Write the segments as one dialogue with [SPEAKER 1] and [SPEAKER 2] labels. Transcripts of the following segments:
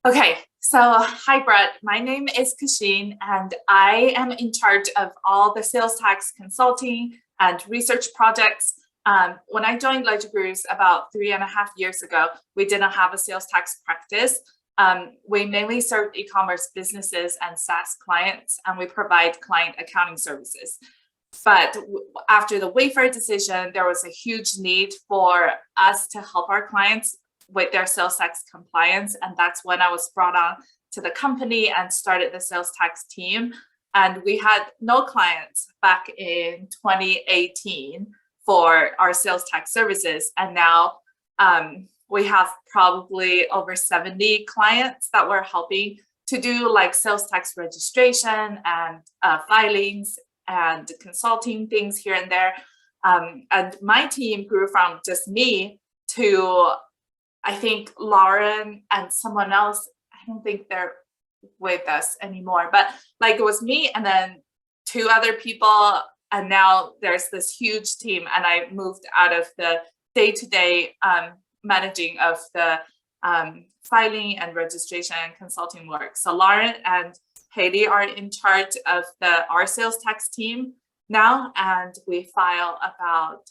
[SPEAKER 1] Okay, so hi, Brett. My name is Kashin, and I am in charge of all the sales tax consulting and research projects. When I joined LedgerGurus about 3.5 years ago, we didn't have a sales tax practice. We mainly served e-commerce businesses and SaaS clients, and we provide client accounting services. But after the Wayfair decision, there was a huge need for us to help our clients with their sales tax compliance. And that's when I was brought on to the company and started the sales tax team. And we had no clients back in 2018 for our sales tax services. And now we have probably over 70 clients that we're helping to do like sales tax registration and filings and consulting things here and there. And my team grew from just me to, I think, Lauren and someone else. I don't think they're with us anymore, but like it was me and then two other people. And now there's this huge team. And I moved out of the day-to-day managing of the filing and registration and consulting work. So Lauren and Haley are in charge of our sales tax team now, and we file about,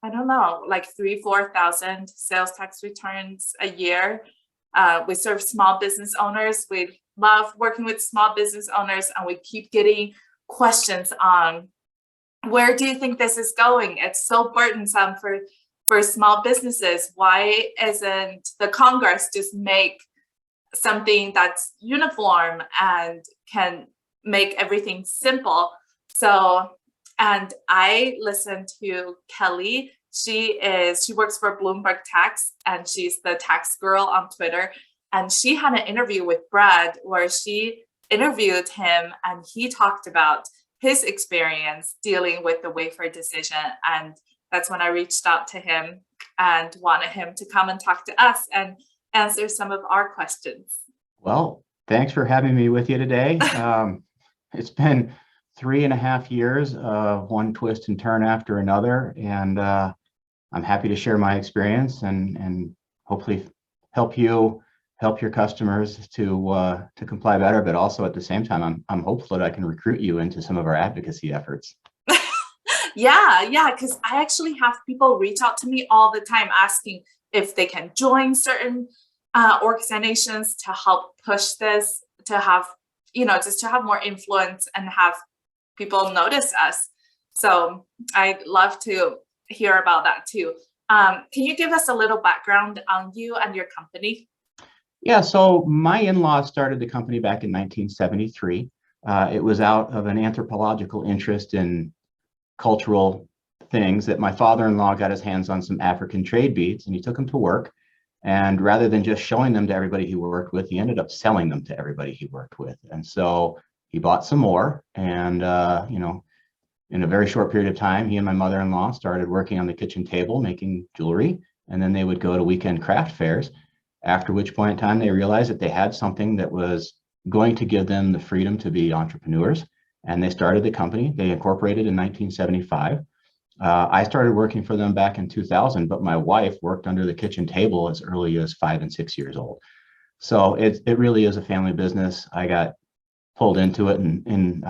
[SPEAKER 1] I don't know, like 3,000-4,000 sales tax returns a year. We serve small business owners. We love working with small business owners, and we keep getting questions on where do you think this is going? It's so burdensome for small businesses. Why isn't the Congress just make something that's uniform and can make everything simple? So, and I listen to Kelly. She works for Bloomberg Tax, and she's the tax girl on Twitter. And she had an interview with Brad where she interviewed him, and he talked about his experience dealing with the Wayfair decision. And that's when I reached out to him and wanted him to come and talk to us and answer some of our questions.
[SPEAKER 2] Well, thanks for having me with you today. It's been 3.5 years, one twist and turn after another, and I'm happy to share my experience and hopefully help your customers to comply better. But also at the same time, I'm hopeful that I can recruit you into some of our advocacy efforts.
[SPEAKER 1] Yeah, because I actually have people reach out to me all the time asking if they can join certain organizations to help push this, to have, just to have more influence and have people notice us. So I'd love to hear about that too. Can you give us a little background on you and your company?
[SPEAKER 2] Yeah, so my in-laws started the company back in 1973. It was out of an anthropological interest in cultural things that my father-in-law got his hands on some African trade beads, and he took them to work. And rather than just showing them to everybody he worked with, he ended up selling them to everybody he worked with. And so he bought some more, and in a very short period of time, he and my mother-in-law started working on the kitchen table, making jewelry, and then they would go to weekend craft fairs, after which point in time they realized that they had something that was going to give them the freedom to be entrepreneurs, and they started the company. They incorporated in 1975. I started working for them back in 2000, but my wife worked under the kitchen table as early as 5 and 6 years old. So it really is a family business. I got pulled into it in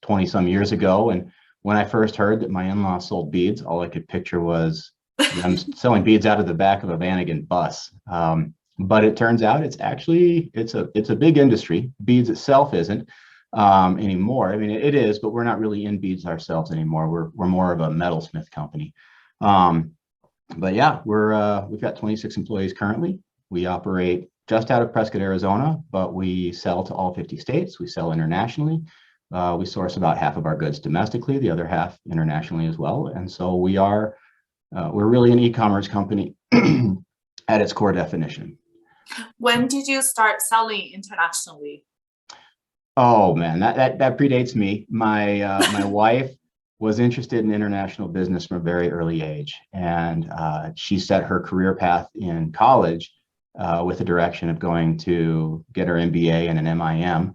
[SPEAKER 2] 20 some years ago. And when I first heard that my in-law sold beads, all I could picture was them selling beads out of the back of a Vanagon bus. But it turns out it's a big industry. Beads itself isn't anymore. I mean, it is, but we're not really in beads ourselves anymore. We're more of a metalsmith company. But yeah, we've got 26 employees currently. We operate just out of Prescott, Arizona, but we sell to all 50 states. We sell internationally. We source about half of our goods domestically, the other half internationally as well. And so we're really an e-commerce company at its core definition.
[SPEAKER 1] When did you start selling internationally?
[SPEAKER 2] Oh man, that predates me. My wife was interested in international business from a very early age, and she set her career path in college with the direction of going to get her MBA and an MIM,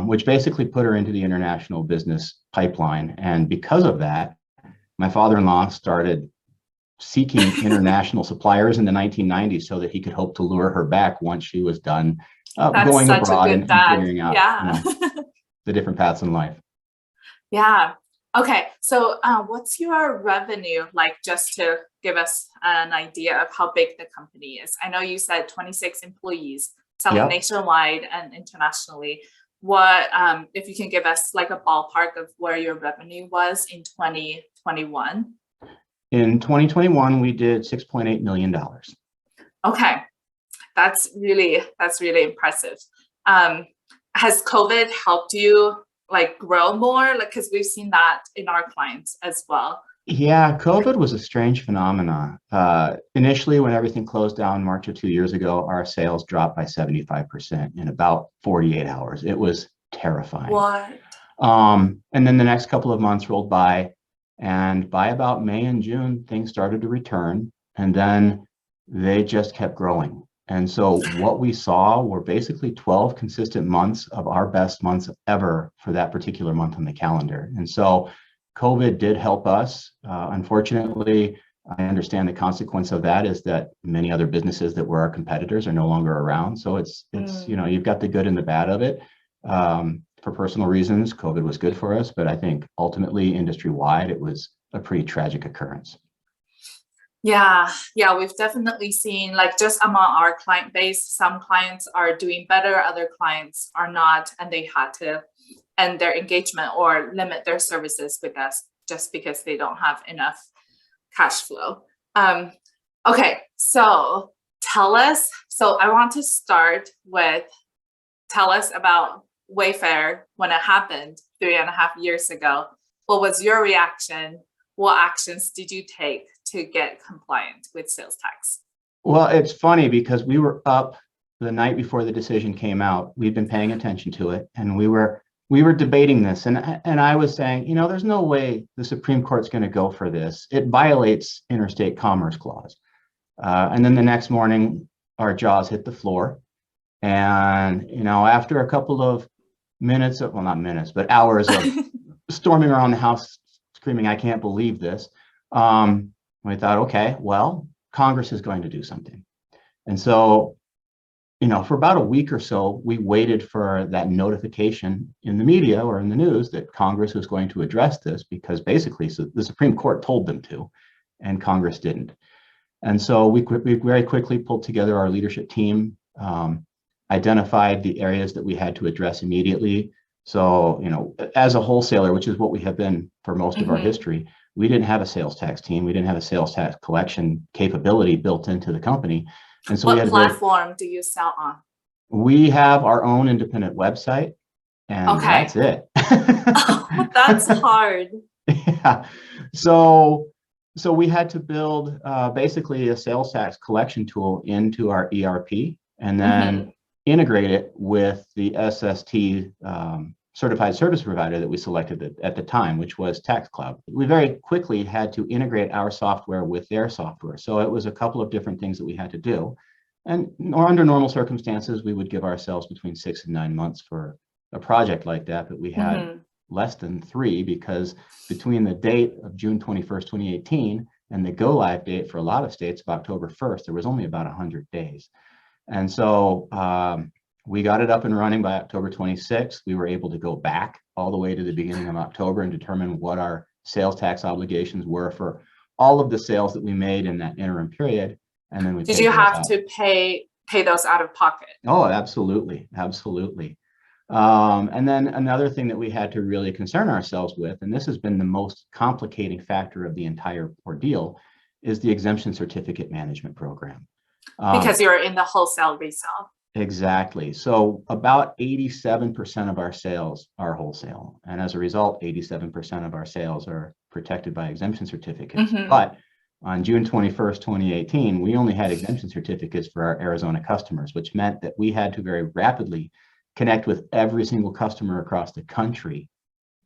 [SPEAKER 2] which basically put her into the international business pipeline. And because of that, my father-in-law started seeking international suppliers in the 1990s so that he could hope to lure her back once she was done
[SPEAKER 1] That's
[SPEAKER 2] going
[SPEAKER 1] such a
[SPEAKER 2] abroad
[SPEAKER 1] good
[SPEAKER 2] and
[SPEAKER 1] dad.
[SPEAKER 2] figuring out
[SPEAKER 1] Yeah.
[SPEAKER 2] the different paths in life.
[SPEAKER 1] Yeah. Okay. So what's your revenue like, just to give us an idea of how big the company is? I know you said 26 employees selling
[SPEAKER 2] Yep.
[SPEAKER 1] nationwide and internationally. What, if you can give us like a ballpark of where your revenue was in 2021?
[SPEAKER 2] In 2021, we did $6.8 million.
[SPEAKER 1] Okay. That's really impressive. Has COVID helped you like grow more? Like, because we've seen that in our clients as well.
[SPEAKER 2] Yeah, COVID was a strange phenomenon. Initially, when everything closed down March of 2 years ago, our sales dropped by 75% in about 48 hours. It was terrifying.
[SPEAKER 1] What?
[SPEAKER 2] And then the next couple of months rolled by, and by about May and June, things started to return, and then they just kept growing. And so what we saw were basically 12 consistent months of our best months ever for that particular month on the calendar. And so COVID did help us. Unfortunately, I understand the consequence of that is that many other businesses that were our competitors are no longer around. So it's you've got the good and the bad of it. For personal reasons, COVID was good for us, but I think ultimately industry-wide, it was a pretty tragic occurrence.
[SPEAKER 1] Yeah, we've definitely seen, like, just among our client base, some clients are doing better, other clients are not, and they had to end their engagement or limit their services with us just because they don't have enough cash flow. Okay, so tell us, so I want to start with, tell us about Wayfair when it happened 3.5 years ago. What was your reaction? What actions did you take to get compliant with sales tax?
[SPEAKER 2] Well, it's funny because we were up the night before the decision came out. We'd been paying attention to it, and we were debating this, and I was saying, there's no way the Supreme Court's going to go for this. It violates interstate commerce clause. And then the next morning, our jaws hit the floor, and after a couple of minutes, well, not minutes, but hours of storming around the house screaming, "I can't believe this," we thought, okay, well, Congress is going to do something. And so, for about a week or so, we waited for that notification in the media or in the news that Congress was going to address this, because basically the Supreme Court told them to, and Congress didn't. And so we very quickly pulled together our leadership team, identified the areas that we had to address immediately. So, as a wholesaler, which is what we have been for most of our history, we didn't have a sales tax team. We didn't have a sales tax collection capability built into the company. And so
[SPEAKER 1] what platform do you sell on?
[SPEAKER 2] We have our own independent website, and that's it.
[SPEAKER 1] Oh, that's hard.
[SPEAKER 2] Yeah. So we had to build basically a sales tax collection tool into our ERP, and then integrate it with the SST certified service provider that we selected at the time, which was TaxCloud. We very quickly had to integrate our software with their software. So it was a couple of different things that we had to do. And under normal circumstances, we would give ourselves between 6 and 9 months for a project like that, but we had less than 3, because between the date of June 21st, 2018 and the go live date for a lot of states of October 1st, there was only about 100 days. And so we got it up and running by October 26th. We were able to go back all the way to the beginning of October and determine what our sales tax obligations were for all of the sales that we made in that interim period. And then we
[SPEAKER 1] did you have to pay those out of pocket? Oh,
[SPEAKER 2] absolutely. Absolutely. And then another thing that we had to really concern ourselves with, and this has been the most complicating factor of the entire ordeal, is the exemption certificate management program.
[SPEAKER 1] Because you're in the wholesale resale.
[SPEAKER 2] Exactly. So about 87% of our sales are wholesale. And as a result, 87% of our sales are protected by exemption certificates. But on June 21st, 2018, we only had exemption certificates for our Arizona customers, which meant that we had to very rapidly connect with every single customer across the country,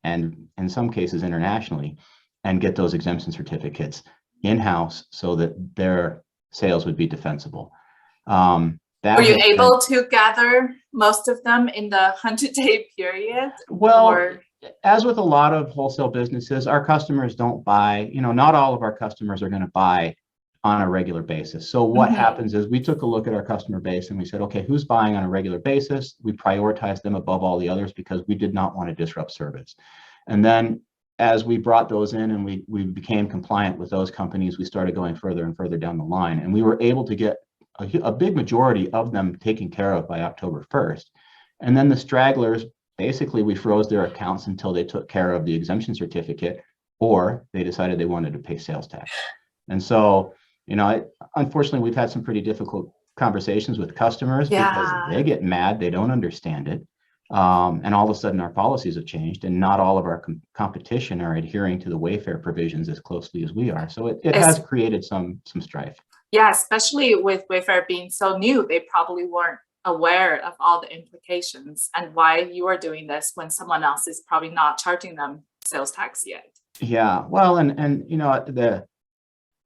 [SPEAKER 2] and in some cases internationally, and get those exemption certificates in-house so that their sales would be defensible.
[SPEAKER 1] Were you able to gather most of them in the 100-day period?
[SPEAKER 2] Well, as with a lot of wholesale businesses, our customers don't buy, not all of our customers are going to buy on a regular basis. So what happens is we took a look at our customer base and we said, okay, who's buying on a regular basis? We prioritized them above all the others because we did not want to disrupt service. And then as we brought those in and we became compliant with those companies, we started going further and further down the line. And we were able to get a big majority of them taken care of by October 1st. And then the stragglers, basically we froze their accounts until they took care of the exemption certificate or they decided they wanted to pay sales tax. And so, unfortunately, we've had some pretty difficult conversations with customers because they get mad, they don't understand it. And all of a sudden our policies have changed and not all of our competition are adhering to the Wayfair provisions as closely as we are. So it has created some strife.
[SPEAKER 1] Yeah, especially with Wayfair being so new, they probably weren't aware of all the implications and why you are doing this when someone else is probably not charging them sales tax yet.
[SPEAKER 2] Yeah, well, and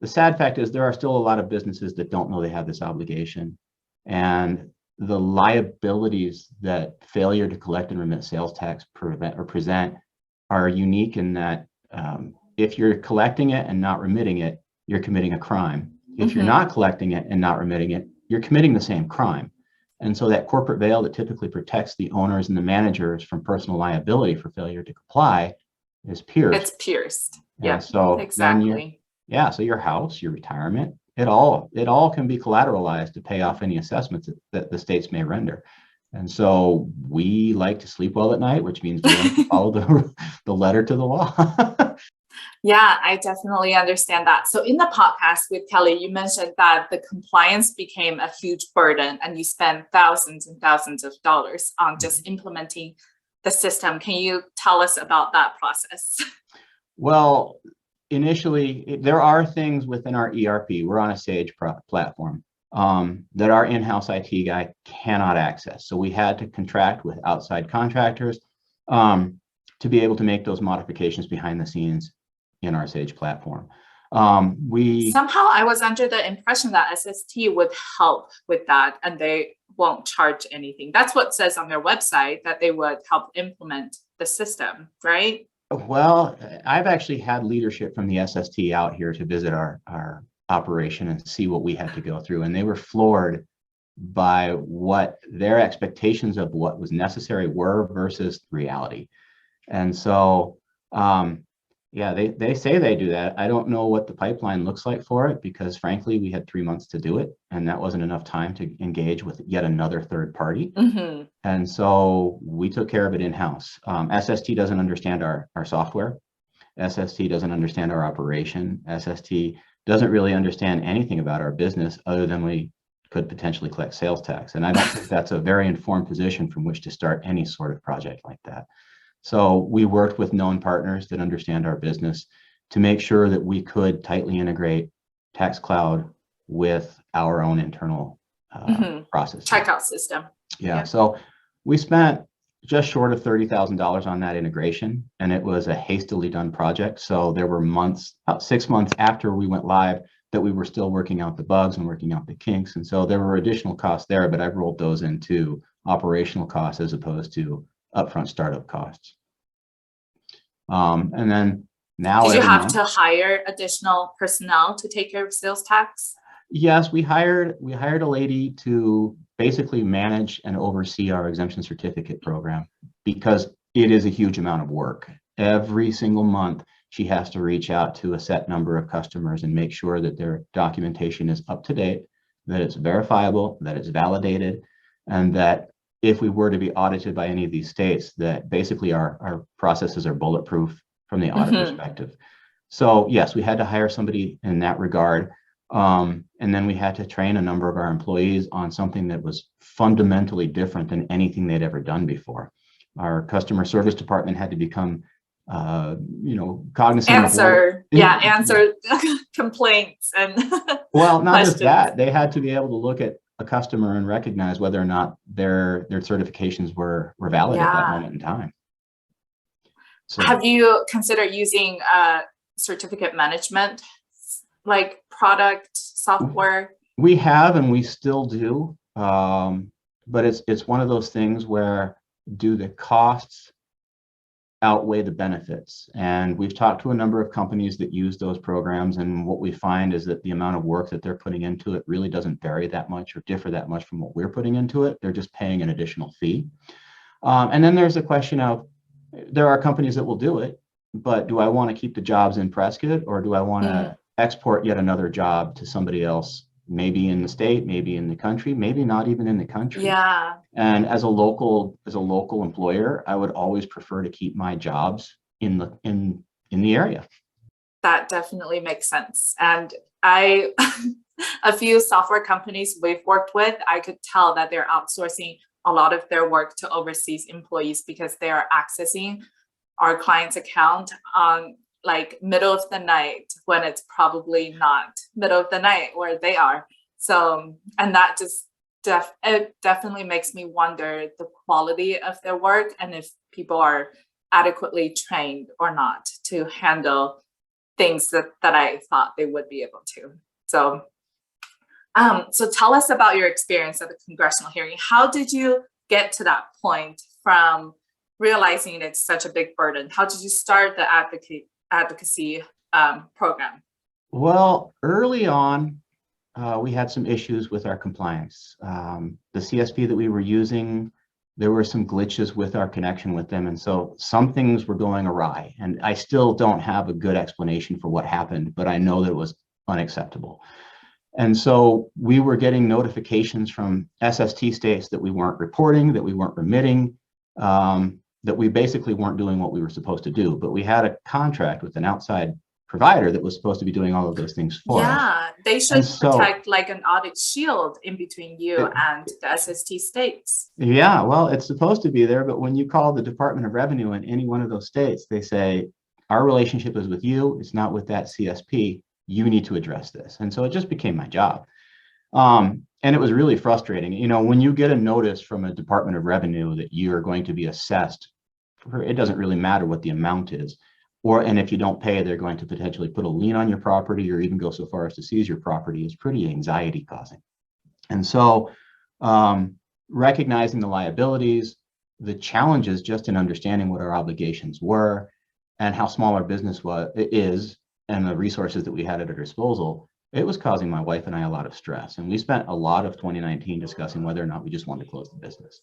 [SPEAKER 2] the sad fact is there are still a lot of businesses that don't know they have this obligation, and the liabilities that failure to collect and remit sales tax present are unique in that if you're collecting it and not remitting it, you're committing a crime. If you're not collecting it and not remitting it, you're committing the same crime. And so that corporate veil that typically protects the owners and the managers from personal liability for failure to comply is pierced.
[SPEAKER 1] It's pierced.
[SPEAKER 2] Yeah. So
[SPEAKER 1] exactly.
[SPEAKER 2] So your house, your retirement, it all can be collateralized to pay off any assessments that the states may render. And so we like to sleep well at night, which means we like to follow the letter to the law.
[SPEAKER 1] Yeah, I definitely understand that. So in the podcast with Kelly, you mentioned that the compliance became a huge burden and you spend thousands and thousands of dollars on just implementing the system. Can you tell us about that process?
[SPEAKER 2] Well, initially, there are things within our ERP. We're on a Sage platform that our in-house IT guy cannot access. So we had to contract with outside contractors to be able to make those modifications behind the scenes in our Sage platform. Somehow
[SPEAKER 1] I was under the impression that SST would help with that and they won't charge anything. That's what it says on their website, that they would help implement the system, right?
[SPEAKER 2] Well, I've actually had leadership from the SST out here to visit our operation and see what we had to go through. And they were floored by what their expectations of what was necessary versus reality. And so, yeah, they say they do that. I don't know what the pipeline looks like for it because frankly, we had 3 months to do it and that wasn't enough time to engage with yet another third party. And so we took care of it in-house. SST doesn't understand our software. SST doesn't understand our operation. SST doesn't really understand anything about our business other than we could potentially collect sales tax. And I don't think that's a very informed position from which to start any sort of project like that. So we worked with known partners that understand our business to make sure that we could tightly integrate Tax Cloud with our own internal process.
[SPEAKER 1] Checkout system.
[SPEAKER 2] Yeah. So we spent just short of $30,000 on that integration, and it was a hastily done project. So there were months, about 6 months after we went live, that we were still working out the bugs and working out the kinks. And so there were additional costs there, but I've rolled those into operational costs as opposed to upfront startup costs. And then now,
[SPEAKER 1] did you have to hire additional personnel to take care of sales tax?
[SPEAKER 2] Yes, we hired a lady to basically manage and oversee our exemption certificate program because it is a huge amount of work. Every single month, she has to reach out to a set number of customers and make sure that their documentation is up to date, that it's verifiable, that it's validated, and that if we were to be audited by any of these states, that basically our processes are bulletproof from the audit perspective. So yes, we had to hire somebody in that regard. And then we had to train a number of our employees on something that was fundamentally different than anything they'd ever done before. Our customer service department had to become, cognizant
[SPEAKER 1] answer complaints and
[SPEAKER 2] well, not questions. Just that, they had to be able to look at a customer and recognize whether or not their certifications were valid at that moment in time. So,
[SPEAKER 1] have you considered using certificate management, like product software?
[SPEAKER 2] We have, and we still do, but it's one of those things where do the costs outweigh the benefits. And we've talked to a number of companies that use those programs, and what we find is that the amount of work that they're putting into it really doesn't vary that much or differ that much from what we're putting into it. They're just paying an additional fee. And then there's the question of, there are companies that will do it, but do I want to keep the jobs in Prescott, or do I want to export yet another job to somebody else, maybe in the state, maybe in the country, maybe not even in the country?
[SPEAKER 1] Yeah.
[SPEAKER 2] And as a local employer, I would always prefer to keep my jobs in the area.
[SPEAKER 1] That definitely makes sense. And a few software companies we've worked with, I could tell that they're outsourcing a lot of their work to overseas employees because they are accessing our client's account on like middle of the night when it's probably not middle of the night where they are. So, and that just it definitely makes me wonder the quality of their work and if people are adequately trained or not to handle things that I thought they would be able to. So, so tell us about your experience at the congressional hearing. How did you get to that point from realizing it's such a big burden? How did you start the advocacy program?
[SPEAKER 2] Well, early on, we had some issues with our compliance. The CSP that we were using, there were some glitches with our connection with them. And so some things were going awry. And I still don't have a good explanation for what happened, but I know that it was unacceptable. And so we were getting notifications from SST states that we weren't reporting, that we weren't remitting, that we basically weren't doing what we were supposed to do. But we had a contract with an outside provider that was supposed to be doing all of those things for us.
[SPEAKER 1] Yeah, they should protect like an audit shield in between you and the SST states.
[SPEAKER 2] Yeah, well, it's supposed to be there, but when you call the Department of Revenue in any one of those states, they say, our relationship is with you, it's not with that CSP, you need to address this. And so it just became my job. And it was really frustrating. You know, when you get a notice from a Department of Revenue that you're going to be assessed, it doesn't really matter what the amount is. And if you don't pay, they're going to potentially put a lien on your property or even go so far as to seize your property, is pretty anxiety causing. And so recognizing the liabilities, the challenges just in understanding what our obligations were and how small our business is and the resources that we had at our disposal, it was causing my wife and I a lot of stress. And we spent a lot of 2019 discussing whether or not we just wanted to close the business.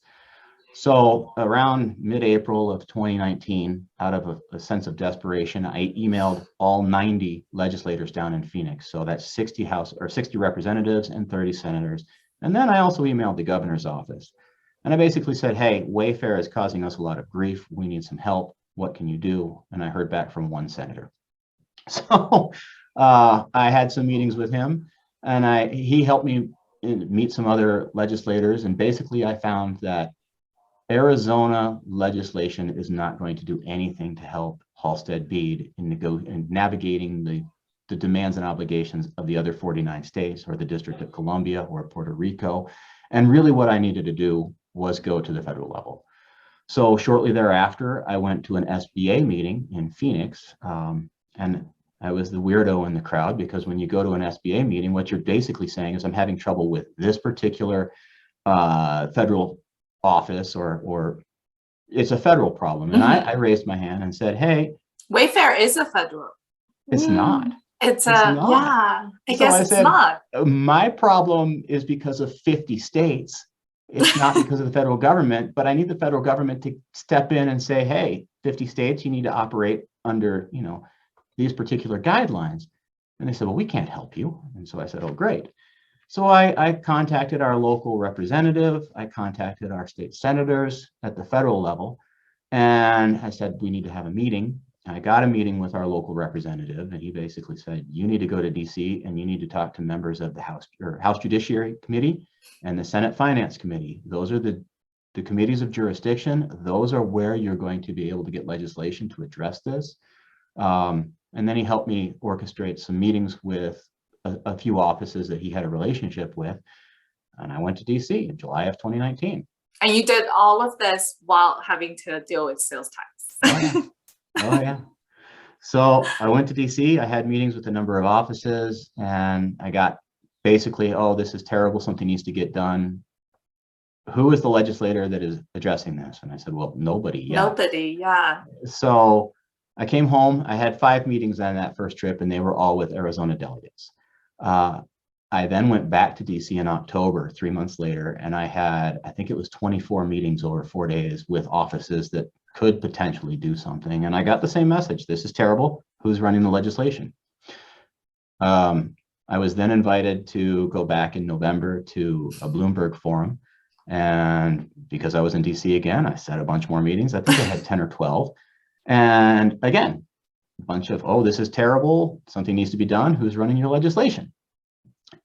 [SPEAKER 2] So around mid-April of 2019, out of a sense of desperation, I emailed all 90 legislators down in Phoenix. So that's 60 representatives and 30 senators. And then I also emailed the governor's office. And I basically said, hey, Wayfair is causing us a lot of grief. We need some help. What can you do? And I heard back from one senator. So I had some meetings with him, and he helped me meet some other legislators. And basically I found that Arizona legislation is not going to do anything to help Halstead Bead in navigating the demands and obligations of the other 49 states or the District of Columbia or Puerto Rico. And really what I needed to do was go to the federal level. So shortly thereafter, I went to an SBA meeting in Phoenix, and I was the weirdo in the crowd, because when you go to an SBA meeting, what you're basically saying is, I'm having trouble with this particular federal office, or it's a federal problem. And I raised my hand and said, hey,
[SPEAKER 1] Wayfair is a federal.
[SPEAKER 2] It's not.
[SPEAKER 1] It's not. Yeah, I guess it's not.
[SPEAKER 2] My problem is because of 50 states. It's not because of the federal government, but I need the federal government to step in and say, hey, 50 states, you need to operate under, these particular guidelines. And they said, well, we can't help you. And so I said, oh, great. So I contacted our local representative. I contacted our state senators at the federal level. And I said, we need to have a meeting. I got a meeting with our local representative, and he basically said, you need to go to DC and you need to talk to members of the House Judiciary Committee and the Senate Finance Committee. Those are the committees of jurisdiction. Those are where you're going to be able to get legislation to address this. And then he helped me orchestrate some meetings with a few offices that he had a relationship with. And I went to DC in July of 2019.
[SPEAKER 1] And you did all of this while having to deal with sales tax.
[SPEAKER 2] Oh, yeah. So I went to DC. I had meetings with a number of offices, and I got basically, oh, this is terrible. Something needs to get done. who is the legislator that is addressing this? And I said, well, nobody yet.
[SPEAKER 1] Nobody, yeah.
[SPEAKER 2] So I came home. I had 5 meetings on that first trip, and they were all with Arizona delegates. I then went back to DC in October, 3 months later, and I had, I think it was 24 meetings over 4 days with offices that could potentially do something. And I got the same message. This is terrible. Who's running the legislation? I was then invited to go back in November to a Bloomberg forum. And because I was in DC again, I set a bunch more meetings. I think I had 10 or 12. And again, a bunch of, oh, this is terrible. Something needs to be done. Who's running your legislation?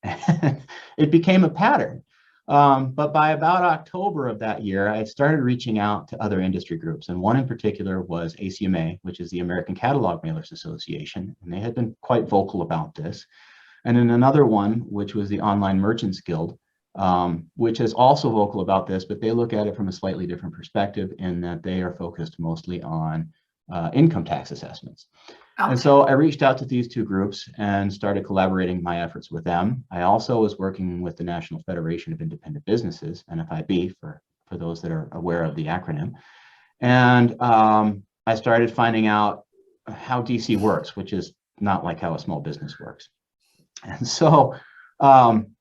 [SPEAKER 2] It became a pattern. But by about October of that year, I started reaching out to other industry groups. And one in particular was ACMA, which is the American Catalog Mailers Association. And they had been quite vocal about this. And then another one, which was the Online Merchants Guild, which is also vocal about this, but they look at it from a slightly different perspective in that they are focused mostly on income tax assessments.
[SPEAKER 1] Okay.
[SPEAKER 2] And so I reached out to these 2 groups and started collaborating my efforts with them. I also was working with the National Federation of Independent Businesses, NFIB, for those that are aware of the acronym. And I started finding out how DC works, which is not like how a small business works. And so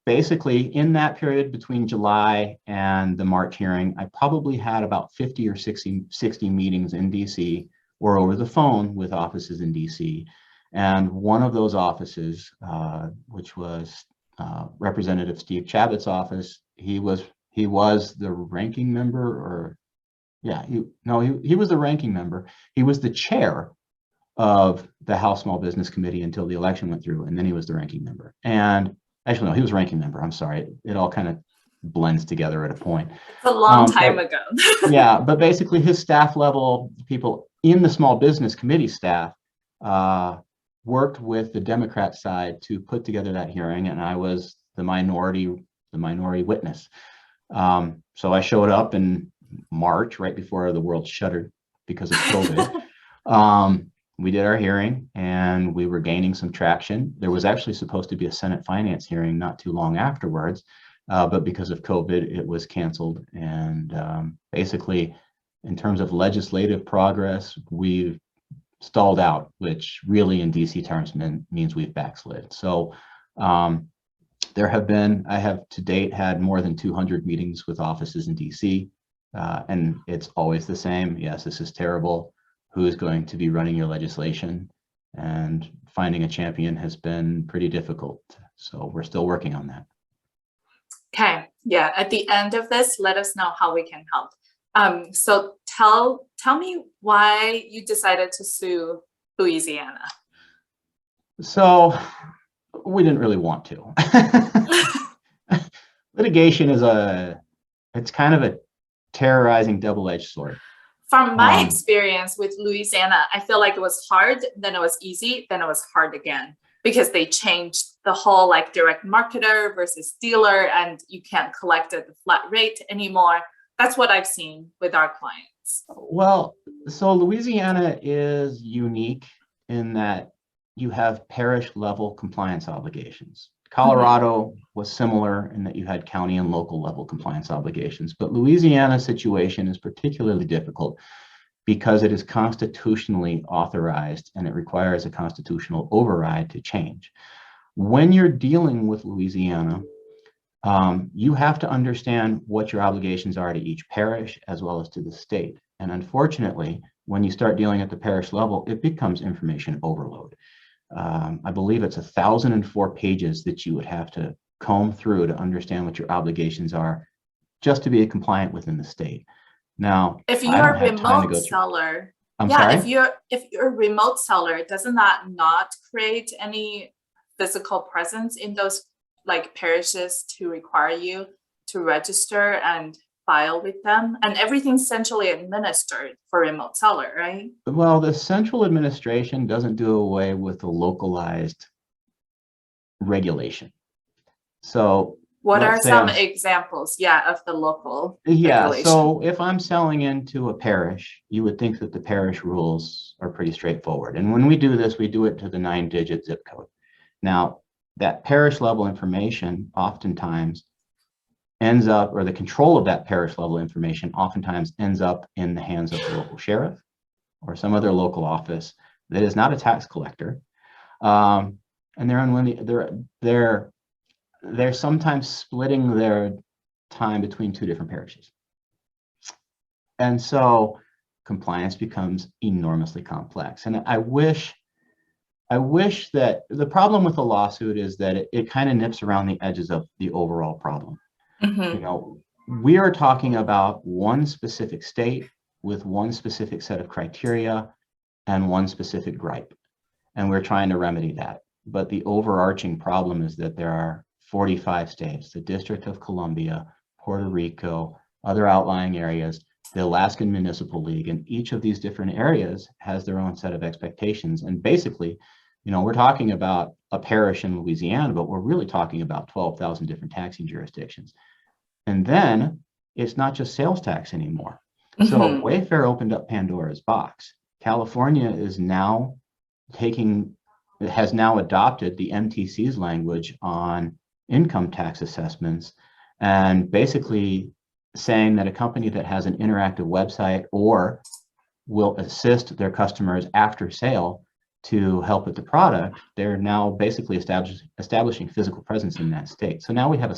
[SPEAKER 2] basically in that period between July and the March hearing, I probably had about 50 or 60 meetings in DC or over the phone with offices in DC. And one of those offices, which was Representative Steve Chabitz's office, he was the ranking member, or yeah, he was the ranking member. He was the chair of the House Small Business Committee until the election went through, and then he was the ranking member. And actually, no, he was ranking member. I'm sorry. It all kind of blends together at a point.
[SPEAKER 1] It's a long time ago.
[SPEAKER 2] Yeah, but basically his staff level people in the Small Business Committee staff worked with the Democrat side to put together that hearing, and I was the minority witness. So I showed up in March, right before the world shuttered because of COVID. We did our hearing and we were gaining some traction. There was actually supposed to be a Senate Finance hearing not too long afterwards, but because of COVID, it was canceled. And basically, in terms of legislative progress, we've stalled out, which really in DC terms means we've backslid. So I have to date had more than 200 meetings with offices in DC, and it's always the same. Yes, this is terrible. Who is going to be running your legislation? And finding a champion has been pretty difficult. So we're still working on that.
[SPEAKER 1] Okay, yeah, at the end of this, let us know how we can help. So tell me why you decided to sue Louisiana.
[SPEAKER 2] So we didn't really want to. Litigation it's kind of a terrorizing double-edged sword.
[SPEAKER 1] From my experience with Louisiana, I feel like it was hard, then it was easy, then it was hard again, because they changed the whole like direct marketer versus dealer, and you can't collect at the flat rate anymore. That's what I've seen with our clients.
[SPEAKER 2] Well, so Louisiana is unique in that you have parish level compliance obligations. Colorado was similar in that you had county and local level compliance obligations, but Louisiana's situation is particularly difficult because it is constitutionally authorized and it requires a constitutional override to change. When you're dealing with Louisiana, you have to understand what your obligations are to each parish as well as to the state. And unfortunately, when you start dealing at the parish level, it becomes information overload. I believe it's 1,004 pages that you would have to comb through to understand what your obligations are just to be compliant within the state. Now,
[SPEAKER 1] if you're a remote seller, if you're a remote seller, doesn't that not create any physical presence in those like parishes to require you to register and file with them? And everything's centrally administered for remote seller, right?
[SPEAKER 2] Well, the central administration doesn't do away with the localized regulation. So
[SPEAKER 1] what are some examples, of the local regulation?
[SPEAKER 2] So if I'm selling into a parish, you would think that the parish rules are pretty straightforward. And when we do this, we do it to the 9-digit zip code. Now, that parish level information oftentimes ends up, or the control of that parish level information oftentimes ends up in the hands of the local sheriff or some other local office that is not a tax collector. And they're unwilling, they're sometimes splitting their time between two different parishes. And so compliance becomes enormously complex. And I wish that the problem with a lawsuit is that it kind of nips around the edges of the overall problem.
[SPEAKER 1] Mm-hmm.
[SPEAKER 2] You know, we are talking about one specific state with one specific set of criteria and one specific gripe. And we're trying to remedy that. But the overarching problem is that there are 45 states, the District of Columbia, Puerto Rico, other outlying areas, the Alaskan Municipal League, and each of these different areas has their own set of expectations. And basically, you know, we're talking about a parish in Louisiana, but we're really talking about 12,000 different taxing jurisdictions. And then it's not just sales tax anymore.
[SPEAKER 1] Mm-hmm.
[SPEAKER 2] So Wayfair opened up Pandora's box. California is now has now adopted the MTC's language on income tax assessments, and basically saying that a company that has an interactive website or will assist their customers after sale to help with the product, they're now basically establishing physical presence in that state. So now we have a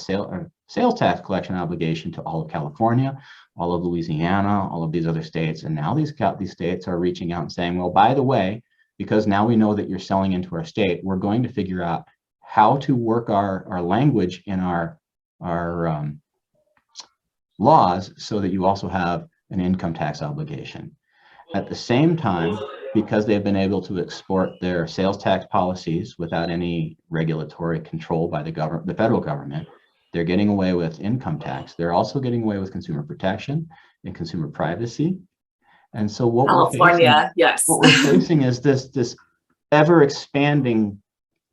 [SPEAKER 2] sales tax collection obligation to all of California, all of Louisiana, all of these other states. And now these states are reaching out and saying, well, by the way, because now we know that you're selling into our state, we're going to figure out how to work our language in our laws so that you also have an income tax obligation. At the same time, because they've been able to export their sales tax policies without any regulatory control by the federal government, they're getting away with income tax. They're also getting away with consumer protection and consumer privacy. And so what we're facing is this ever expanding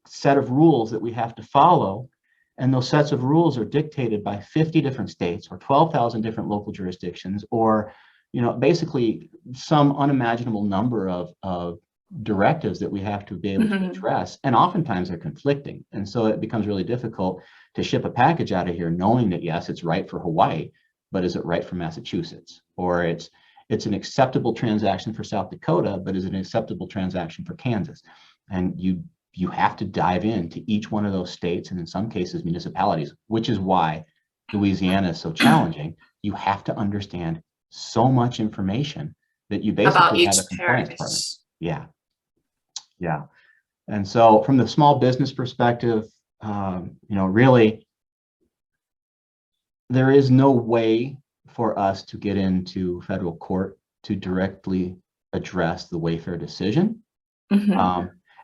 [SPEAKER 2] set of rules that we have to follow. And those sets of rules are dictated by 50 different states or 12,000 different local jurisdictions, or, you know, basically some unimaginable number of directives that we have to be able to address. And oftentimes they're conflicting. And so it becomes really difficult to ship a package out of here knowing that, yes, it's right for Hawaii, but is it right for Massachusetts? Or it's an acceptable transaction for South Dakota, but is it an acceptable transaction for Kansas? And you have to dive into each one of those states, and in some cases municipalities, which is why Louisiana is so challenging. You have to understand so much information that you basically have a compliance department. Yeah. And so from the small business perspective, you know, really, there is no way for us to get into federal court to directly address the Wayfair decision.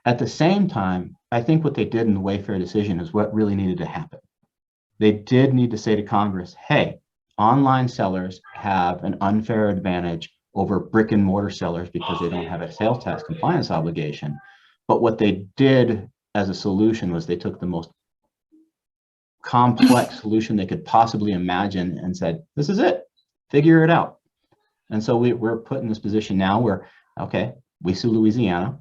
[SPEAKER 2] At the same time, I think what they did in the Wayfair decision is what really needed to happen. They did need to say to Congress, hey, online sellers have an unfair advantage over brick and mortar sellers because they don't have a sales tax compliance obligation. But what they did as a solution was they took the most complex solution they could possibly imagine and said, this is it, figure it out. And so we're put in this position now where, okay, we sue Louisiana.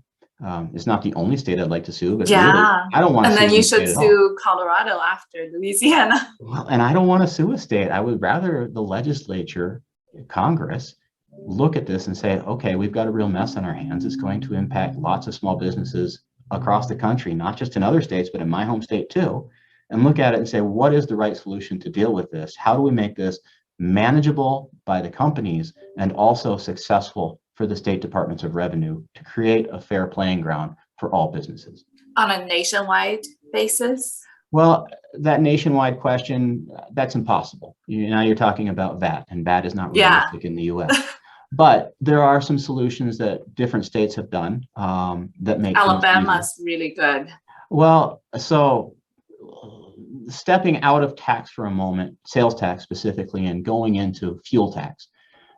[SPEAKER 2] It's not the only state I'd like to sue, but really, I don't want to sue.
[SPEAKER 1] And then you should sue Colorado after Louisiana.
[SPEAKER 2] Well, and I don't want to sue a state. I would rather the legislature, Congress, look at this and say, okay, we've got a real mess on our hands. It's going to impact lots of small businesses across the country, not just in other states, but in my home state too. And look at it and say, what is the right solution to deal with this? How do we make this manageable by the companies and also successful for the state departments of revenue to create a fair playing ground for all businesses?
[SPEAKER 1] On a nationwide basis?
[SPEAKER 2] Well, that nationwide question, that's impossible. Now you're talking about VAT, and VAT is not realistic in the US. But there are some solutions that different states have done that make
[SPEAKER 1] Alabama's really good.
[SPEAKER 2] Well, so stepping out of tax for a moment, sales tax specifically, and going into fuel tax.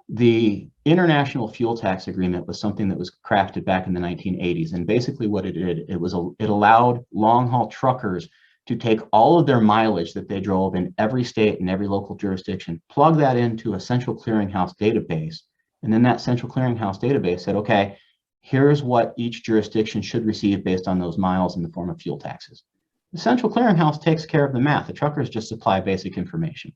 [SPEAKER 2] The International Fuel Tax Agreement was something that was crafted back in the 1980s. And basically what it did, it allowed long-haul truckers to take all of their mileage that they drove in every state and every local jurisdiction, plug that into a central clearinghouse database. And then that central clearinghouse database said, okay, here's what each jurisdiction should receive based on those miles in the form of fuel taxes. The central clearinghouse takes care of the math. The truckers just supply basic information.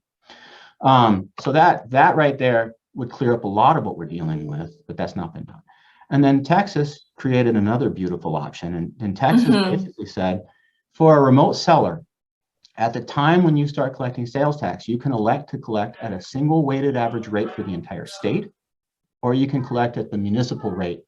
[SPEAKER 2] So that right there would clear up a lot of what we're dealing with, but that's not been done. And then Texas created another beautiful option. And Texas basically said, for a remote seller, at the time when you start collecting sales tax, you can elect to collect at a single weighted average rate for the entire state, or you can collect at the municipal rate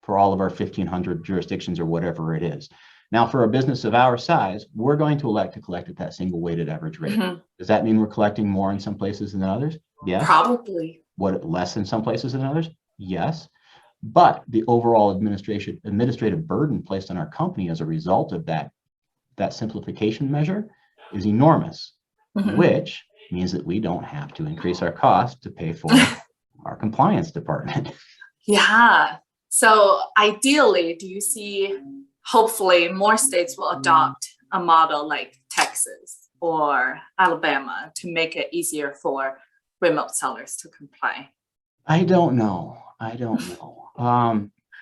[SPEAKER 2] for all of our 1,500 jurisdictions or whatever it is. Now, for a business of our size, we're going to elect to collect at that single weighted average rate. Does that mean we're collecting more in some places than others? Yes.
[SPEAKER 1] Probably.
[SPEAKER 2] What, less in some places than others? Yes. But the overall administrative burden placed on our company as a result of that simplification measure is enormous, which means that we don't have to increase our cost to pay for our compliance department.
[SPEAKER 1] Yeah. So ideally, do you see, hopefully more states will adopt a model like Texas or Alabama to make it easier for remote sellers to comply?
[SPEAKER 2] I don't know.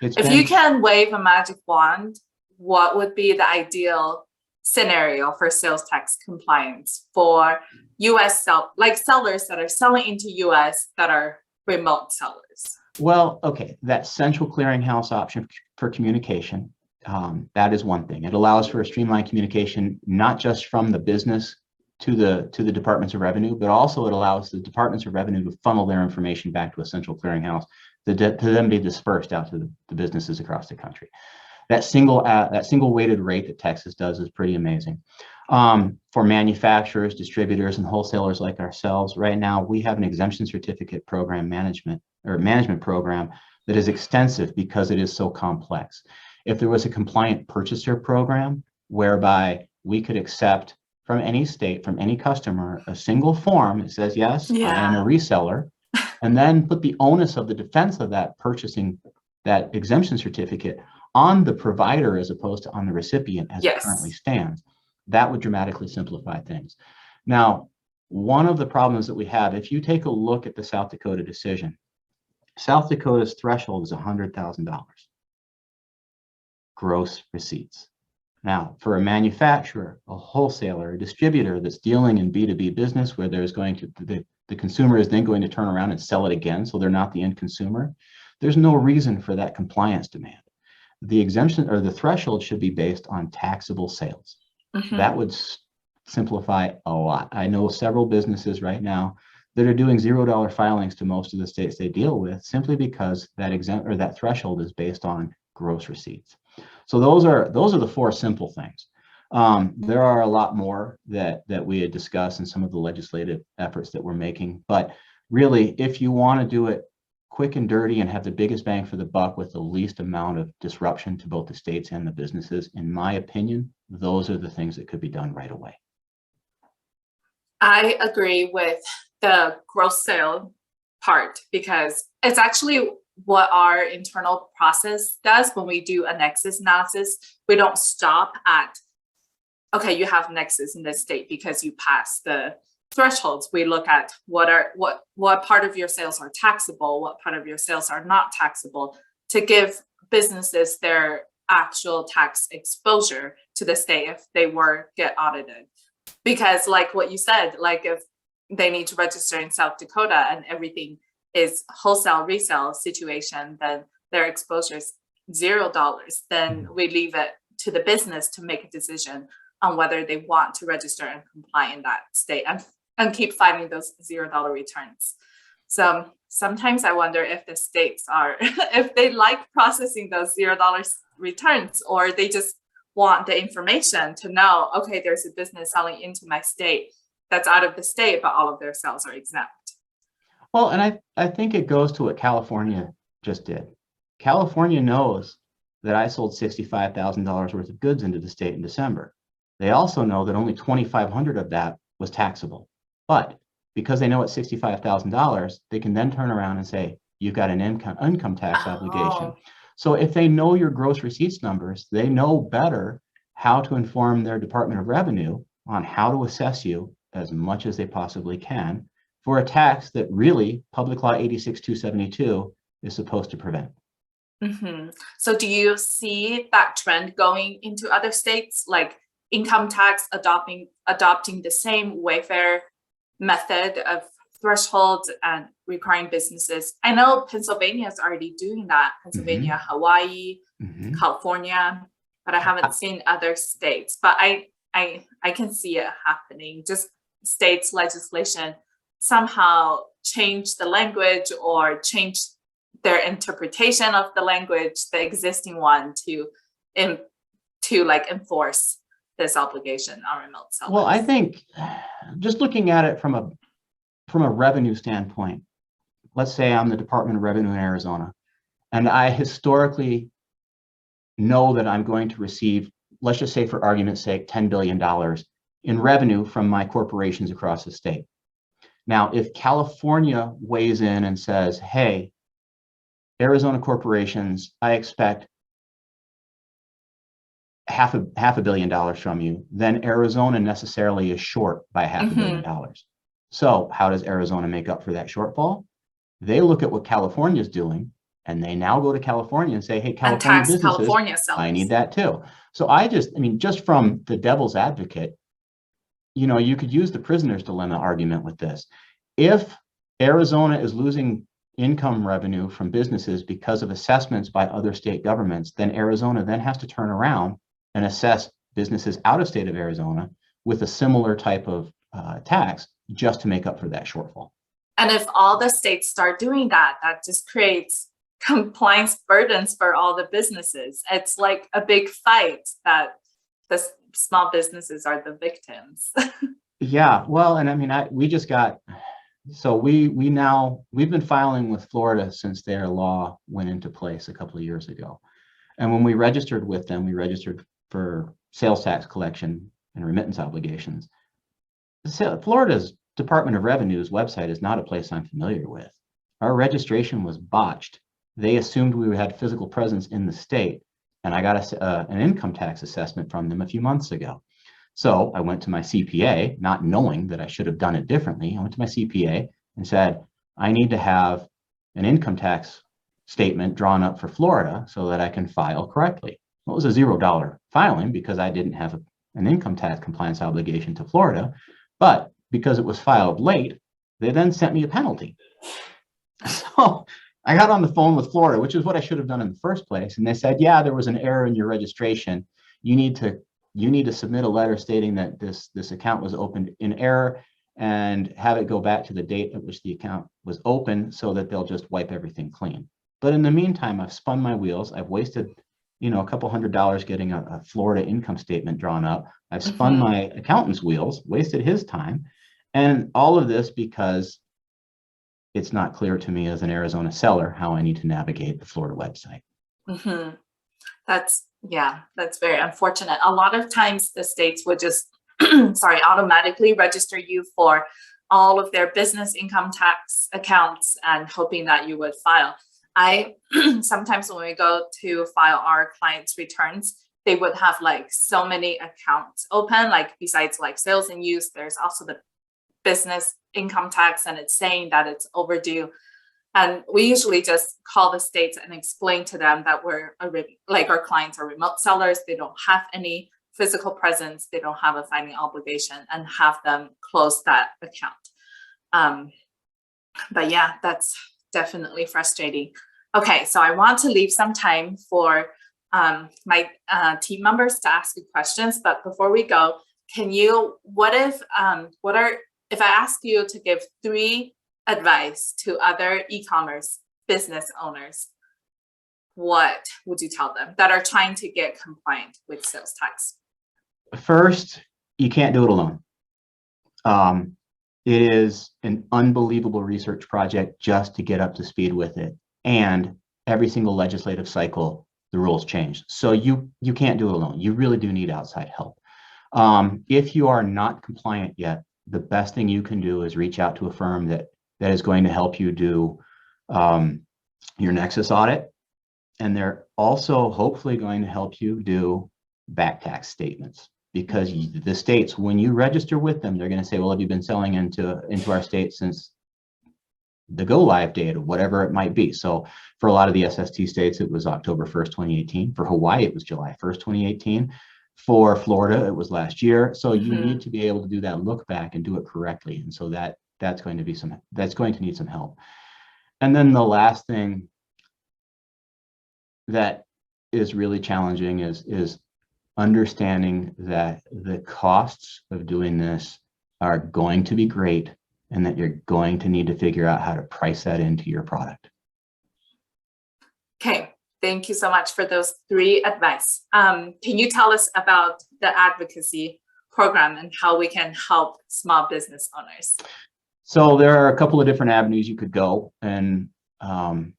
[SPEAKER 1] If you can wave a magic wand, what would be the ideal scenario for sales tax compliance for US sellers that are selling into US that are remote sellers?
[SPEAKER 2] Well, okay, that central clearinghouse option for communication, that is one thing. It allows for a streamlined communication, not just from the business to the departments of revenue, but also it allows the departments of revenue to funnel their information back to a central clearinghouse to then be dispersed out to the businesses across the country. That single weighted rate that Texas does is pretty amazing. For manufacturers, distributors, and wholesalers like ourselves, right now we have an exemption certificate program management program that is extensive because it is so complex. If there was a compliant purchaser program whereby we could accept from any state, from any customer, a single form that says, yes, I am a reseller, and then put the onus of the defense of that purchasing that exemption certificate on the provider as opposed to on the recipient as it currently stands, that would dramatically simplify things. Now, one of the problems that we have, if you take a look at the South Dakota decision, South Dakota's threshold is $100,000 gross receipts. Now, for a manufacturer, a wholesaler, a distributor that's dealing in B2B business where there's going to, the consumer is then going to turn around and sell it again, so they're not the end consumer, there's no reason for that compliance demand. The exemption or the threshold should be based on taxable sales. That would simplify a lot. I know several businesses right now that are doing $0 filings to most of the states they deal with simply because that threshold is based on gross receipts. So those are the four simple things. There are a lot more that we had discussed in some of the legislative efforts that we're making, but really, if you want to do it quick and dirty and have the biggest bang for the buck with the least amount of disruption to both the states and the businesses, in my opinion, those are the things that could be done right away.
[SPEAKER 1] I agree with the gross sale part because it's actually what our internal process does when we do a nexus analysis. We don't stop at, okay, you have nexus in this state because you pass the thresholds. We look at what part of your sales are taxable, what part of your sales are not taxable, to give businesses their actual tax exposure to the state if they get audited. Because like what you said, like if they need to register in South Dakota and everything is wholesale resale situation, then their exposure is $0. Then we leave it to the business to make a decision on whether they want to register and comply in that state and keep filing those $0 returns. So sometimes I wonder if the states if they like processing those $0 returns, or they just want the information to know, okay, there's a business selling into my state that's out of the state, but all of their sales are exempt.
[SPEAKER 2] Well, and I think it goes to what California just did. California knows that I sold $65,000 worth of goods into the state in December. They also know that only $2,500 of that was taxable. But because they know it's $65,000, they can then turn around and say, you've got an income tax obligation. So if they know your gross receipts numbers, they know better how to inform their Department of Revenue on how to assess you as much as they possibly can for a tax that really Public Law 86-272 is supposed to prevent.
[SPEAKER 1] So do you see that trend going into other states, like income tax adopting the same Wayfair method of thresholds and requiring businesses. I know Pennsylvania is already doing that. Pennsylvania, Hawaii, California, but I haven't seen other states. But I can see it happening. Just states' legislation somehow change the language or change their interpretation of the language, the existing one, to like enforce this obligation on remote sellers.
[SPEAKER 2] Well, I think just looking at it from a revenue standpoint, let's say I'm the Department of Revenue in Arizona, and I historically know that I'm going to receive, let's just say for argument's sake, $10 billion in revenue from my corporations across the state. Now, if California weighs in and says, hey, Arizona corporations, I expect half a billion dollars from you, then Arizona necessarily is short by $500 million. So how does Arizona make up for that shortfall? They look at what California is doing, and they now go to California and say, hey, California businesses,
[SPEAKER 1] California sellers.
[SPEAKER 2] I need that too. So I mean, just from the devil's advocate, you know, you could use the prisoner's dilemma argument with this. If Arizona is losing income revenue from businesses because of assessments by other state governments, then Arizona then has to turn around and assess businesses out of state of Arizona with a similar type of tax just to make up for that shortfall.
[SPEAKER 1] And if all the states start doing that, that just creates compliance burdens for all the businesses. It's like a big fight that the small businesses are the victims.
[SPEAKER 2] Yeah, well, and I mean, we've been filing with Florida since their law went into place a couple of years ago. And when we registered with them, we registered for sales tax collection and remittance obligations. Florida's Department of Revenue's website is not a place I'm familiar with. Our registration was botched. They assumed we had physical presence in the state, and I got an income tax assessment from them a few months ago. So I went to my CPA, not knowing that I should have done it differently. I went to my CPA and said, I need to have an income tax statement drawn up for Florida so that I can file correctly. Well, it was a $0 filing because I didn't have an income tax compliance obligation to Florida, but because it was filed late, they then sent me a penalty. So I got on the phone with Florida, which is what I should have done in the first place. And they said, yeah, there was an error in your registration. You need to submit a letter stating that this account was opened in error and have it go back to the date at which the account was open so that they'll just wipe everything clean. But in the meantime, I've spun my wheels. I've wasted, you know, a couple $100 getting a Florida income statement drawn up. I've spun my accountant's wheels, wasted his time. And all of this because it's not clear to me as an Arizona seller how I need to navigate the Florida website.
[SPEAKER 1] That's very unfortunate. A lot of times the states would just, automatically register you for all of their business income tax accounts and hoping that you would file. Sometimes when we go to file our clients' returns, they would have like so many accounts open, like besides like sales and use, there's also the business income tax, and it's saying that it's overdue. And we usually just call the states and explain to them that our clients are remote sellers. They don't have any physical presence. They don't have a filing obligation, and have them close that account. But yeah, that's definitely frustrating. Okay, so I want to leave some time for my team members to ask you questions. But before we go, if I ask you to give 3 advice to other e-commerce business owners, what would you tell them that are trying to get compliant with sales tax?
[SPEAKER 2] First, you can't do it alone. It is an unbelievable research project just to get up to speed with it. And every single legislative cycle, the rules change. So you can't do it alone. You really do need outside help. If you are not compliant yet, the best thing you can do is reach out to a firm that is going to help you do your Nexus audit. And they're also hopefully going to help you do back tax statements, because the states, when you register with them, they're going to say, well, have you been selling into our state since the go live date or whatever it might be? So for a lot of the SST states, it was October 1st, 2018. For Hawaii, it was July 1st, 2018. For Florida, it was last year. So you need to be able to do that look back and do it correctly. And so that that's going to need some help. And then the last thing that is really challenging is understanding that the costs of doing this are going to be great, and that you're going to need to figure out how to price that into your product.
[SPEAKER 1] Okay, thank you so much for those 3 advice. Can you tell us about the advocacy program and how we can help small business owners?
[SPEAKER 2] So there are a couple of different avenues you could go, and the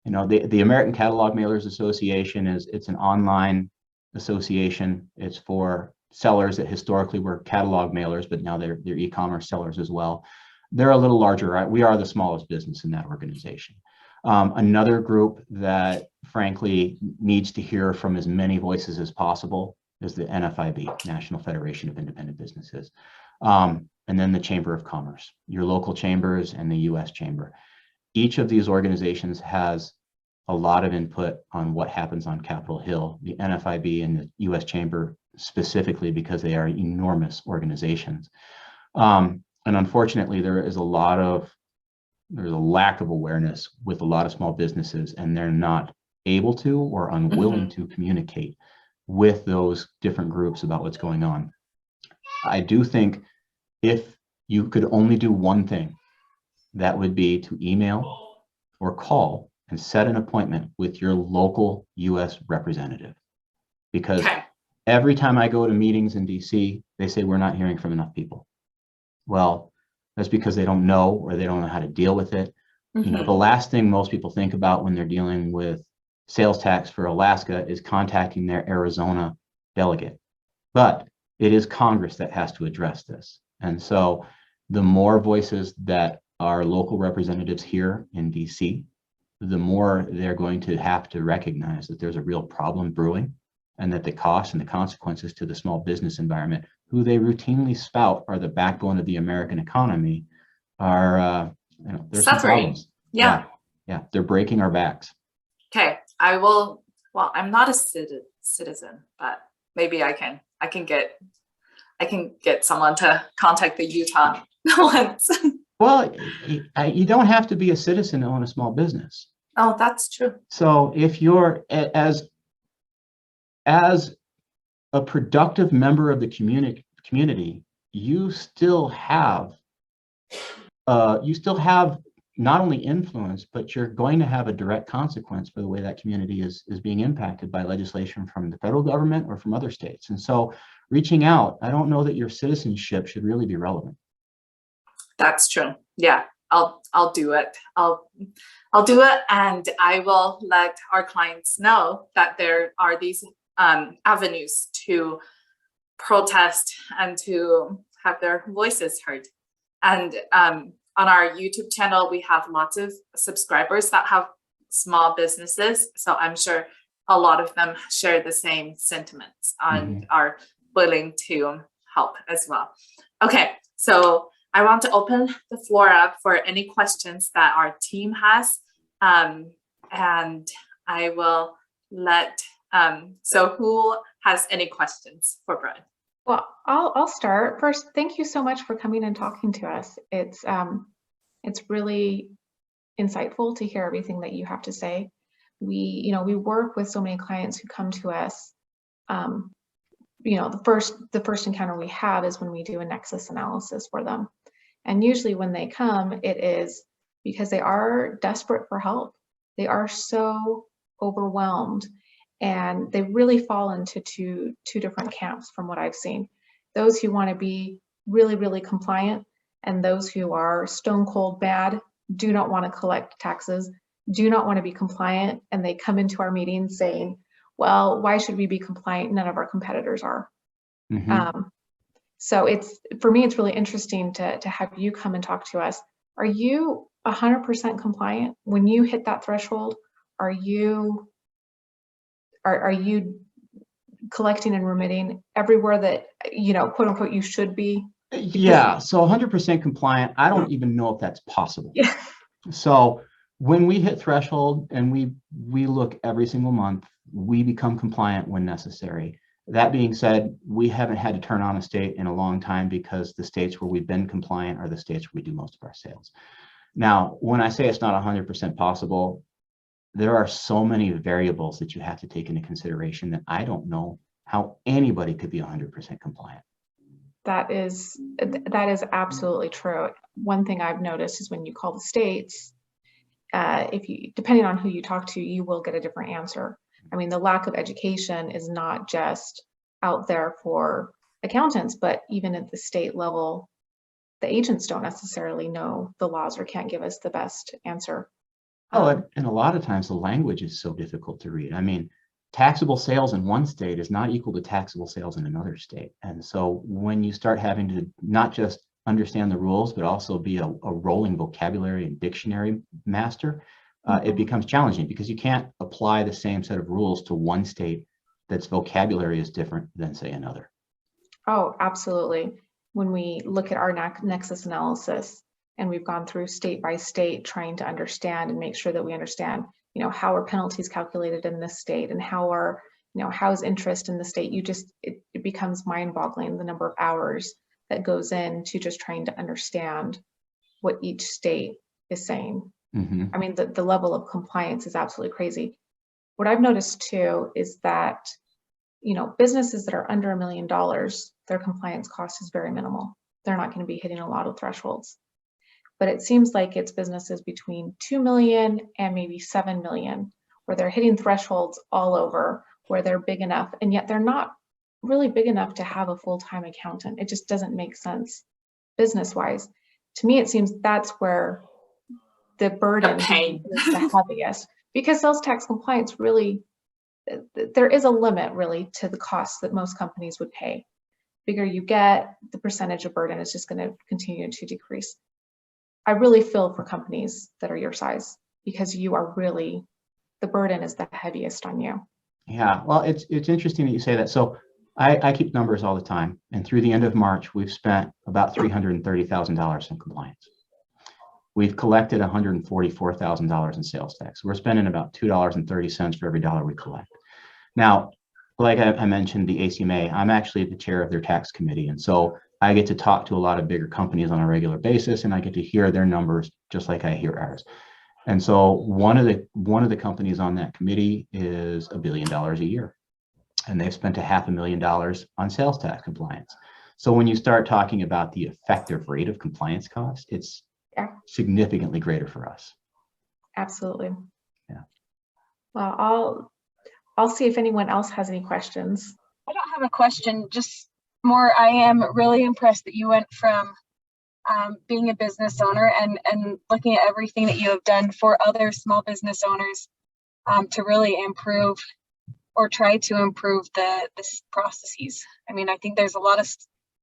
[SPEAKER 2] American Catalog Mailers Association it's an online association. It's for sellers that historically were catalog mailers, but now they're e-commerce sellers as well. They're a little larger, right? We are the smallest business in that organization. Another group that frankly needs to hear from as many voices as possible is the NFIB, National Federation of Independent Businesses. And then the Chamber of Commerce, your local chambers and the US Chamber. Each of these organizations has a lot of input on what happens on Capitol Hill. The NFIB and the US Chamber specifically, because they are enormous organizations. And unfortunately, there's a lack of awareness with a lot of small businesses, and they're not able to or unwilling to communicate with those different groups about what's going on. I do think if you could only do one thing, that would be to email or call and set an appointment with your local US representative. Because every time I go to meetings in DC, they say we're not hearing from enough people. Well, that's because they don't know, or they don't know how to deal with it. The last thing most people think about when they're dealing with sales tax for Alaska is contacting their Arizona delegate. But it is Congress that has to address this. And so the more voices that our local representatives hear in DC, the more they're going to have to recognize that there's a real problem brewing, and that the costs and the consequences to the small business environment, who they routinely spout are the backbone of the American economy, are, there's some problems. Yeah, they're breaking our backs.
[SPEAKER 1] Okay, I will. Well, I'm not a citizen, but maybe I can get someone to contact the Utah ones.
[SPEAKER 2] Well, you don't have to be a citizen to own a small business.
[SPEAKER 1] Oh, that's true.
[SPEAKER 2] So if you're as a productive member of the community, you still have not only influence, but you're going to have a direct consequence for the way that community is being impacted by legislation from the federal government or from other states. And so reaching out, I don't know that your citizenship should really be relevant. That's
[SPEAKER 1] true. Yeah, I'll do it. I'll do it, and I will let our clients know that there are these avenues to protest and to have their voices heard. And on our YouTube channel, we have lots of subscribers that have small businesses. So I'm sure a lot of them share the same sentiments and are willing to help as well. Okay, so I want to open the floor up for any questions that our team has. And I will let, so who has any questions for Brad?
[SPEAKER 3] Well, I'll start. First, thank you so much for coming and talking to us. It's really insightful to hear everything that you have to say. We work with so many clients who come to us. The first encounter we have is when we do a nexus analysis for them. And usually when they come, it is because they are desperate for help. They are so overwhelmed, and they really fall into two different camps from what I've seen. Those who want to be really, really compliant, and those who are stone cold bad, do not want to collect taxes, do not want to be compliant, and they come into our meetings saying, well, why should we be compliant? None of our competitors are. So for me, it's really interesting to have you come and talk to us. Are you 100% compliant? When you hit that threshold, are you collecting and remitting everywhere that, quote unquote, you should be?
[SPEAKER 2] Yeah, so 100% compliant, I don't even know if that's possible.
[SPEAKER 3] Yeah.
[SPEAKER 2] So when we hit threshold and we look every single month, we become compliant when necessary. That being said, we haven't had to turn on a state in a long time because the states where we've been compliant are the states where we do most of our sales. Now, when I say it's not 100% possible, there are so many variables that you have to take into consideration that I don't know how anybody could be 100% compliant.
[SPEAKER 3] That is absolutely true. One thing I've noticed is when you call the states, depending on who you talk to, you will get a different answer. I mean, the lack of education is not just out there for accountants, but even at the state level, the agents don't necessarily know the laws or can't give us the best answer.
[SPEAKER 2] And a lot of times the language is so difficult to read. I mean, taxable sales in one state is not equal to taxable sales in another state. And so when you start having to not just understand the rules, but also be a rolling vocabulary and dictionary master, it becomes challenging because you can't apply the same set of rules to one state that's vocabulary is different than, say, another. Oh,
[SPEAKER 3] absolutely. When we look at our nexus analysis and we've gone through state by state trying to understand and make sure that we understand, how are penalties calculated in this state and how is interest in the state, it becomes mind-boggling the number of hours that goes into just trying to understand what each state is saying. I mean, the level of compliance is absolutely crazy. What I've noticed too is that, businesses that are under $1 million, their compliance cost is very minimal. They're not going to be hitting a lot of thresholds. But it seems like it's businesses between 2 million and maybe 7 million, where they're hitting thresholds all over, where they're big enough, and yet they're not really big enough to have a full-time accountant. It just doesn't make sense business-wise. To me, it seems that's where the burden is the heaviest, because sales tax compliance really, there is a limit really to the costs that most companies would pay. The bigger you get, the percentage of burden is just going to continue to decrease. I really feel for companies that are your size, because you are really, the burden is the heaviest on you.
[SPEAKER 2] Yeah, well, it's interesting that you say that. So I keep numbers all the time, and through the end of March, we've spent about $330,000 in compliance. We've collected $144,000 in sales tax. We're spending about $2.30 for every dollar we collect. Now, like I mentioned, the ACMA, I'm actually the chair of their tax committee, and so I get to talk to a lot of bigger companies on a regular basis, and I get to hear their numbers just like I hear ours. And so one of the companies on that committee is $1 billion a year, and they've spent $500,000 on sales tax compliance. So when you start talking about the effective rate of compliance cost, it's significantly greater for us.
[SPEAKER 3] Absolutely.
[SPEAKER 2] Yeah.
[SPEAKER 3] Well, I'll see if anyone else has any questions.
[SPEAKER 4] I don't have a question, just more, I am really impressed that you went from being a business owner and looking at everything that you have done for other small business owners to really improve or try to improve the processes. I mean, I think there's a lot of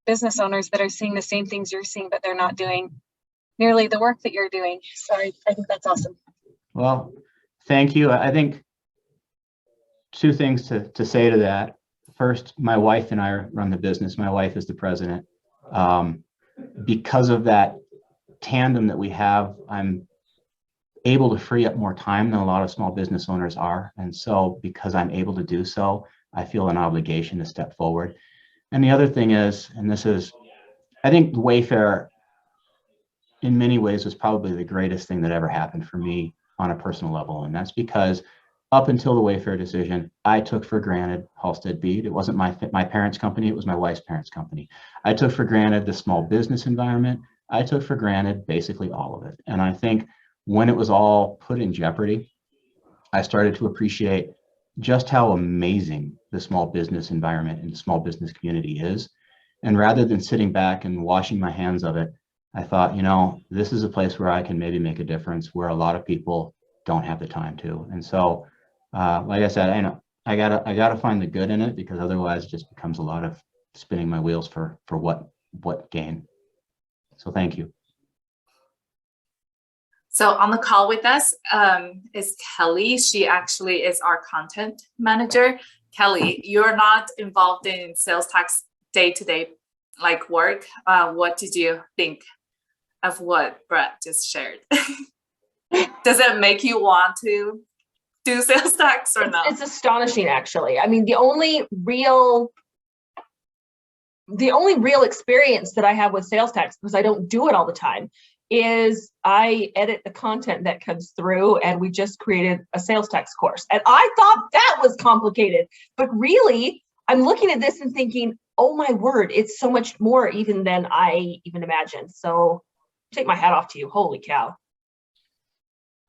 [SPEAKER 4] business owners that are seeing the same things you're seeing, but they're not doing nearly the work that you're doing. So I think that's awesome.
[SPEAKER 2] Well, thank you. I think two things to say to that. First, my wife and I run the business. My wife is the president. Because of that tandem that we have, I'm able to free up more time than a lot of small business owners are. And so because I'm able to do so, I feel an obligation to step forward. And the other thing is, and this is, I think Wayfair in many ways was probably the greatest thing that ever happened for me on a personal level. And that's because up until the Wayfair decision, I took for granted Halstead Bead. It wasn't my parents' company, it was my wife's parents' company. I took for granted the small business environment. I took for granted basically all of it. And I think when it was all put in jeopardy, I started to appreciate just how amazing the small business environment and the small business community is. And rather than sitting back and washing my hands of it, I thought, this is a place where I can maybe make a difference where a lot of people don't have the time to. And so, like I said, I gotta find the good in it, because otherwise it just becomes a lot of spinning my wheels for what gain. So thank you.
[SPEAKER 1] So on the call with us is Kelly. She actually is our content manager. Kelly, you're not involved in sales tax day-to-day like work. What did you think of what Brett just shared? Does it make you want to do sales tax or not?
[SPEAKER 5] It's astonishing, actually. I mean, the only real experience that I have with sales tax, because I don't do it all the time, is I edit the content that comes through, and we just created a sales tax course. And I thought that was complicated, but really, I'm looking at this and thinking, oh my word, it's so much more even than I even imagined. So take my hat off to you. Holy cow.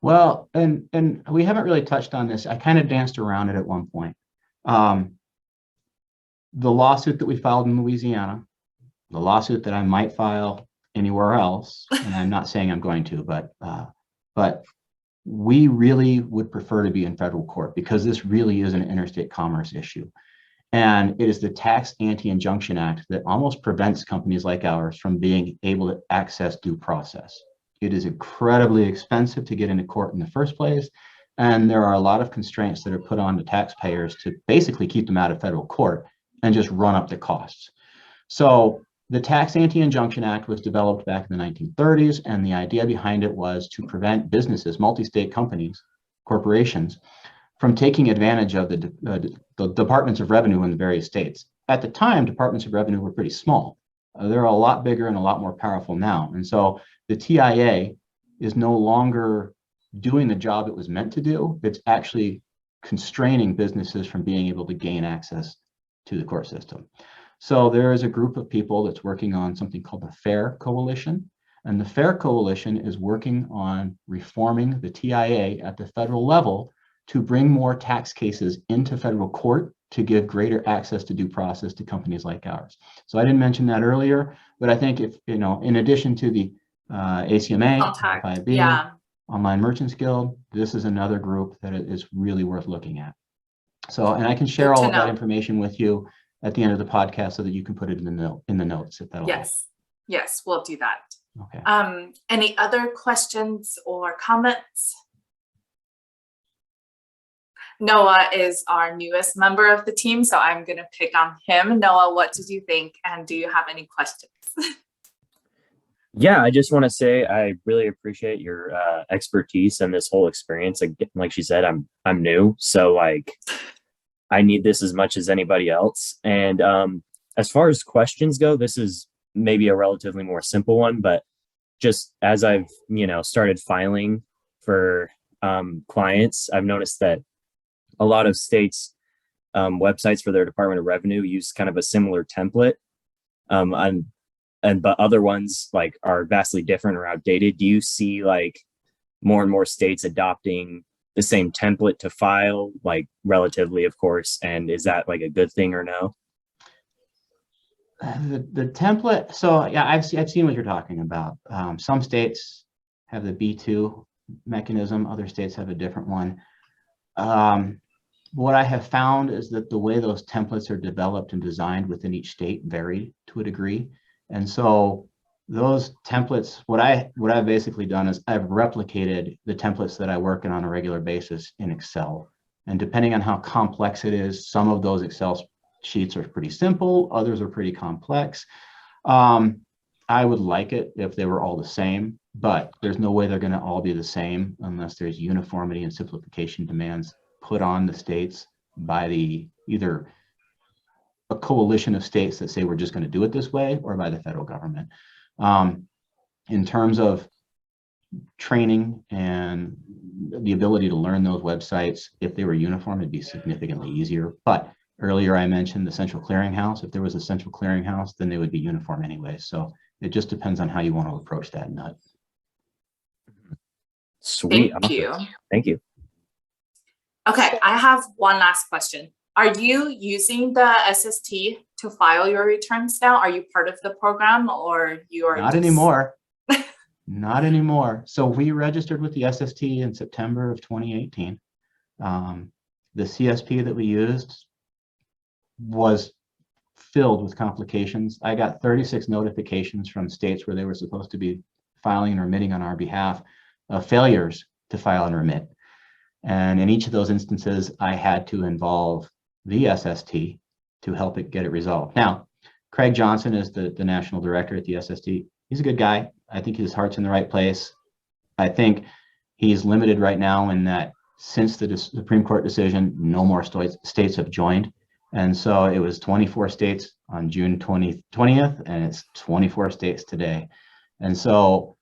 [SPEAKER 2] Well, and we haven't really touched on this. I kind of danced around it at one point. The lawsuit that we filed in Louisiana, the lawsuit that I might file anywhere else, and I'm not saying I'm going to, but we really would prefer to be in federal court because this really is an interstate commerce issue. And it is the Tax Anti-Injunction Act that almost prevents companies like ours from being able to access due process. It is incredibly expensive to get into court in the first place. And there are a lot of constraints that are put on the taxpayers to basically keep them out of federal court and just run up the costs. So the Tax Anti-Injunction Act was developed back in the 1930s. And the idea behind it was to prevent businesses, multi-state companies, corporations, from taking advantage of the departments of revenue in the various states. At the time, departments of revenue were pretty small. They're a lot bigger and a lot more powerful now. And so the TIA is no longer doing the job it was meant to do. It's actually constraining businesses from being able to gain access to the court system. So there is a group of people that's working on something called the FAIR Coalition. And the FAIR Coalition is working on reforming the TIA at the federal level to bring more tax cases into federal court to give greater access to due process to companies like ours. So I didn't mention that earlier, but I think if, in addition to the ACMA, FIB,
[SPEAKER 1] Yeah.
[SPEAKER 2] Online Merchants Guild, this is another group that is really worth looking at. So, and I can share all of that information with you at the end of the podcast so that you can put it in the notes if that'll help.
[SPEAKER 1] Yes, we'll do that.
[SPEAKER 2] Okay.
[SPEAKER 1] Any other questions or comments? Noah is our newest member of the team, so I'm going to pick on him. Noah, what did you think? And do you have any questions?
[SPEAKER 6] Yeah, I just want to say I really appreciate your expertise and this whole experience. Like she said, I'm new, so like I need this as much as anybody else. And as far as questions go, this is maybe a relatively more simple one, but just as I've started filing for clients, I've noticed that a lot of states' websites for their Department of Revenue use kind of a similar template, but other ones like are vastly different or outdated. Do you see like more and more states adopting the same template to file, like relatively, of course? And is that like a good thing or no?
[SPEAKER 2] The template. So yeah, I've seen what you're talking about. Some states have the B2 mechanism. Other states have a different one. What I have found is that the way those templates are developed and designed within each state vary to a degree. And so those templates, what I've basically done is I've replicated the templates that I work in on a regular basis in Excel. And depending on how complex it is, some of those Excel sheets are pretty simple, others are pretty complex. I would like it if they were all the same, but there's no way they're going to all be the same unless there's uniformity and simplification demands put on the states by either a coalition of states that say we're just going to do it this way, or by the federal government. In terms of training and the ability to learn those websites, if they were uniform, it'd be significantly easier. But earlier I mentioned the central clearinghouse. If there was a central clearinghouse, then they would be uniform anyway. So it just depends on how you want to approach that nut.
[SPEAKER 6] Sweet.
[SPEAKER 1] Thank you.
[SPEAKER 6] Thank you.
[SPEAKER 1] Okay, I have one last question. Are you using the SST to file your returns now? Are you part of the program, or you are
[SPEAKER 2] Not anymore. Not anymore. So we registered with the SST in September of 2018. The CSP that we used was filled with complications. I got 36 notifications from states where they were supposed to be filing and remitting on our behalf of failures to file and remit. And in each of those instances, I had to involve the SST to help it get it resolved. Now, Craig Johnson is the national director at the SST. He's a good guy. I think his heart's in the right place. I think he's limited right now in that since the Supreme Court decision, no more states have joined. And so it was 24 states on June 20th, and it's 24 states today. And so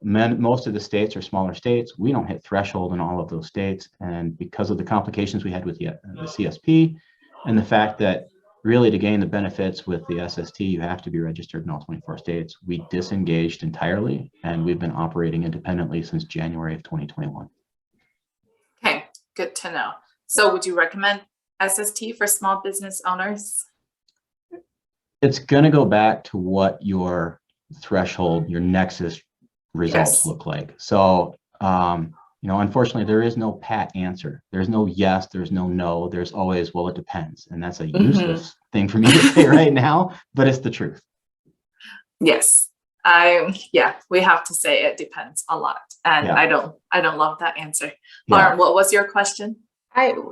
[SPEAKER 2] most of the states are smaller states. We don't hit threshold in all of those states. And because of the complications we had with the CSP and the fact that really to gain the benefits with the SST, you have to be registered in all 24 states, we disengaged entirely, and we've been operating independently since January of 2021.
[SPEAKER 1] Okay, good to know. So would you recommend SST for small business owners?
[SPEAKER 2] It's going to go back to what your threshold, your nexus results look like. So, unfortunately, there is no pat answer. There's no yes, there's no no. There's always, well, it depends. And that's a useless thing for me to say right now, but it's the truth.
[SPEAKER 1] Yes. We have to say it depends a lot. And I don't love that answer. Lauren, what was your question?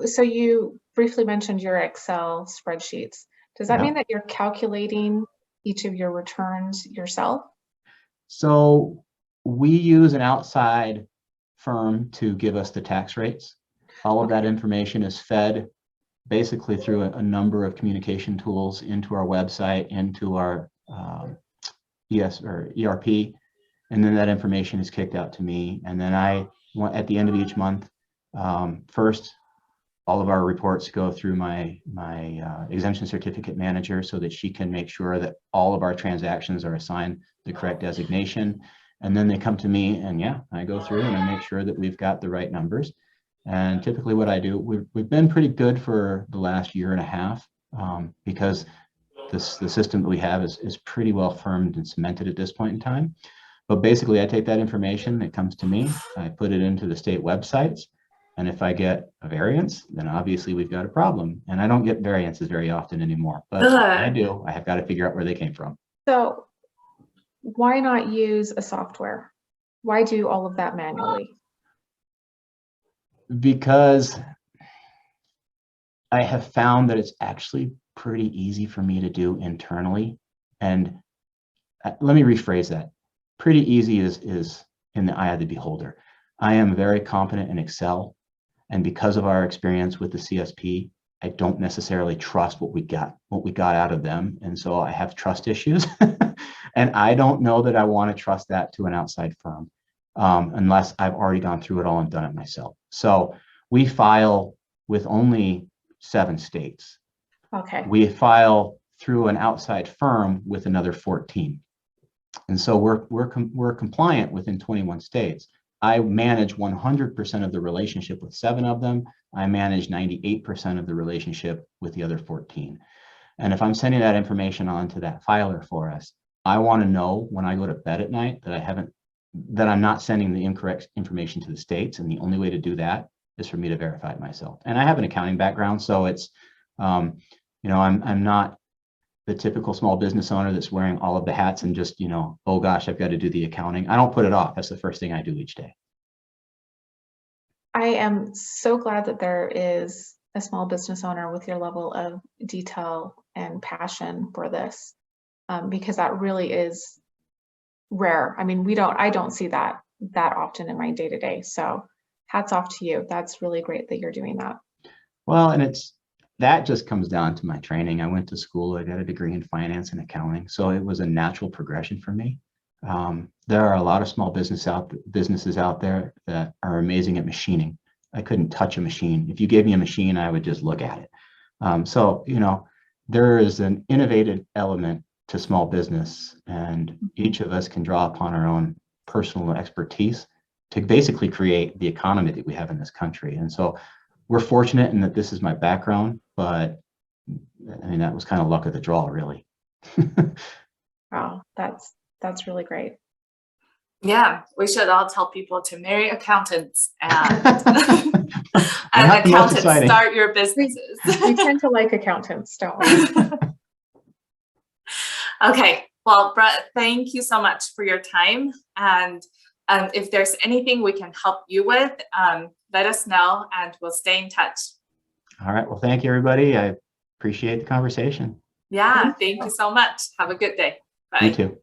[SPEAKER 3] So you briefly mentioned your Excel spreadsheets. Does that mean that you're calculating each of your returns yourself?
[SPEAKER 2] So we use an outside firm to give us the tax rates. All of that information is fed basically through a number of communication tools into our website, into our ERP, and then that information is kicked out to me. And then at the end of each month, first, all of our reports go through my exemption certificate manager so that she can make sure that all of our transactions are assigned the correct designation. And then they come to me, and I go through and I make sure that we've got the right numbers. And typically what I do, we've been pretty good for the last year and a half because the system that we have is pretty well firmed and cemented at this point in time. But basically I take that information that comes to me, I put it into the state websites. And if I get a variance, then obviously we've got a problem. And I don't get variances very often anymore, but I do. I have got to figure out where they came from.
[SPEAKER 3] So why not use a software? Why do all of that manually? Because I have found that it's actually pretty easy for me to do internally. And let me rephrase that. Pretty easy is in the eye of the beholder. I am very competent in Excel. And because of our experience with the CSP, I don't necessarily trust what we got out of them. And so I have trust issues. And I don't know that I want to trust that to an outside firm unless I've already gone through it all and done it myself. So we file with only 7 states. Okay. We file through an outside firm with another 14. And so we're compliant within 21 states. I manage 100% of the relationship with 7 of them. I manage 98% of the relationship with the other 14. And if I'm sending that information on to that filer for us, I want to know when I go to bed at night that I'm not sending the incorrect information to the states. And the only way to do that is for me to verify it myself. And I have an accounting background, so it's, I'm not the typical small business owner that's wearing all of the hats and just, oh gosh, I've got to do the accounting. I don't put it off. That's the first thing I do each day. I am so glad that there is a small business owner with your level of detail and passion for this, because that really is rare. I mean, I don't see that often in my day-to-day. So hats off to you. That's really great that you're doing that. Well, and that just comes down to my training. I went to school, I got a degree in finance and accounting. So it was a natural progression for me. There are a lot of small businesses out there that are amazing at machining. I couldn't touch a machine. If you gave me a machine, I would just look at it. So, there is an innovative element to small business, and each of us can draw upon our own personal expertise to basically create the economy that we have in this country. And so we're fortunate in that this is my background, but I mean, that was kind of luck of the draw, really. Wow, that's really great. Yeah, we should all tell people to marry accountants and, and accountants start your businesses. We tend to like accountants, don't we? Okay, well, Brett, thank you so much for your time. And if there's anything we can help you with, let us know and we'll stay in touch. All right, well, thank you, everybody. I appreciate the conversation. Yeah, thank you so much. Have a good day. Bye. You too.